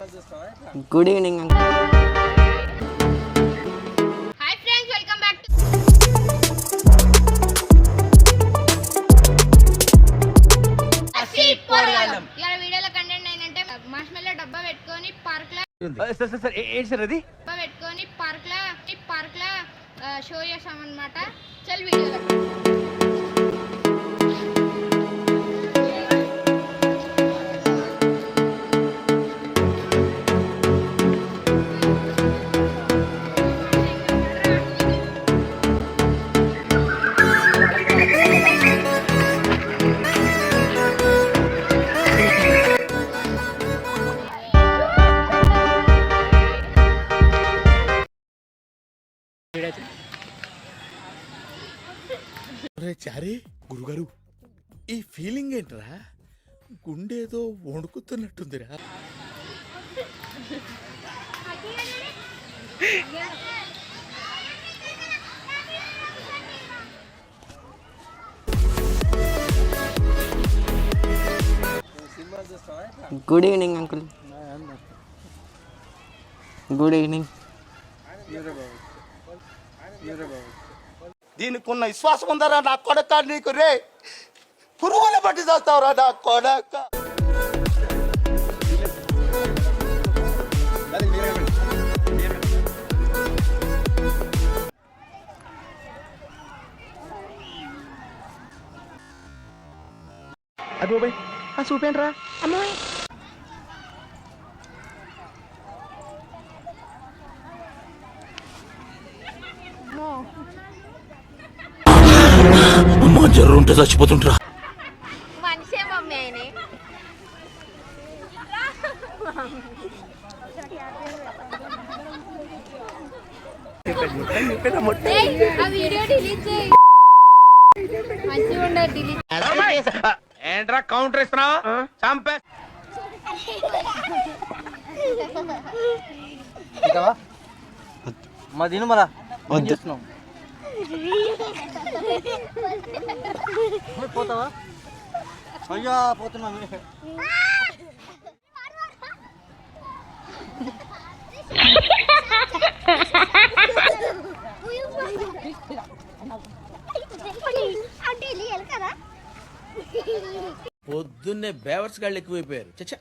Good evening hi friends, welcome back to Poragallam. ఇవాళ వీడియోలో content ఏంటంటే మార్ష్మెల్లో డబ్బా పెట్టుకొని పార్క్ లో షో చేసామన్నమాట. చల్ వీడియోలో చారి గురుగారు, ఈ ఫీలింగ్ ఏంట్రా? గుండేదో వణుకుతున్నట్టుందిరా. Good evening uncle. Good evening. దీనికి ఉన్న విశ్వాసం ఉందరా నా కొడక? నీకు రే పురుగుల బట్టి చేస్తావురా నా కొడక. అబ్బాయి చూపేంట్రా అమ్మాయి. అమ్మా జ్వరం ఉంటే చచ్చిపోతుంటరా. మనిషే మమ్మీ ఆయనే. ఆ వీడియో డిలీట్ చేయి. మంచిగా ఉండదు, డిలీట్. ఏంట్రా కౌంటర్ ఇస్తున్నావు? చంపే మా తిను మరా పోతావా? అయ్యా పోతున్నా. పొద్దున్నే బేవర్స్ గాళ్ళు ఎక్కువైపోయారు. చచ్చా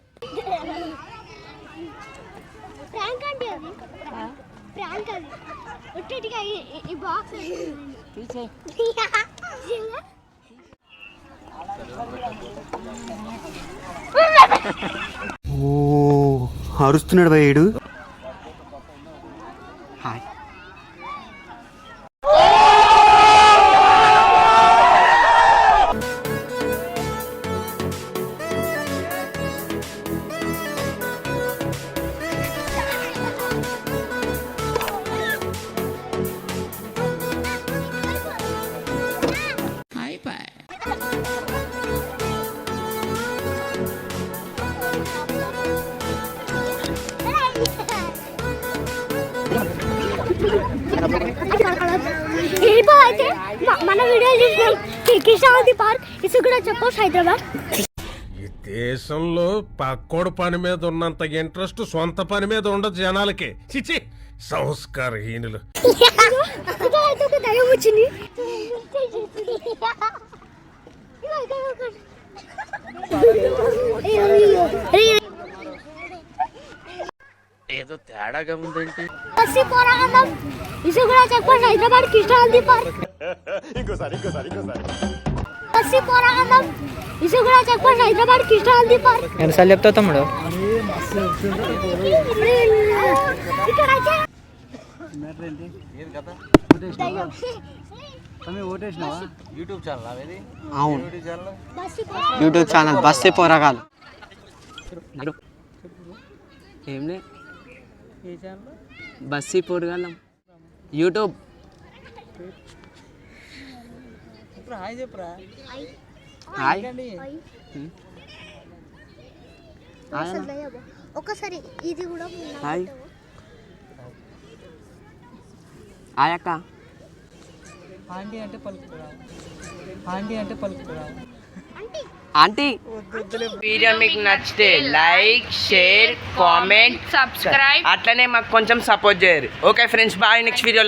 అరుస్తున్నాడు భయ్యుడు. హాయ్. అయితే మన వీడియో చూసినాం కృష్ణావతి పార్క్ ఇసుగూడ చెక్పోస్ట్ హైదరాబాద్. ఈ దేశంలో పక్కోడు పని మీద ఉన్నంత ఇంట్రెస్ట్ సొంత పని మీద ఉండదు జనాలకి. చిచి సంస్కారహీనులు. దయ వచ్చింది. ఏదో తేడాగా ఉందేంటి? Isuguda checkpost Hyderabad Krishnavati park. ఇంకోసారి ఇసుగూడ చెక్పోస్ట్ హైదరాబాద్ కృష్ణావతి పార్క్. ఎన్నిసార్లు చెప్తావు తమ్ముడు? యూట్యూబ్ ఛానల్ అవేది? అవును, యూట్యూబ్ ఛానల్ బస్సే పోరగాళ్ళు. ఏం లే, బస్సీ పోరగాళ్ళం యూట్యూబ్. హాయ్ చెప్పురా. హాయ్. ఒకసారి ఇది కూడా హాయ్. హాయ్ అక్క. ఆంటీ అంటే పలుకుతురా. ఆంటీ అంటే పలుకుతురా. ఆంటీ ఆంటీ వీడియో మీకు నచ్చితే లైక్ షేర్ కామెంట్ సబ్స్క్రైబ్ అట్లనే మాకు కొంచెం సపోర్ట్ చేయరు. Okay friends, bye. Next video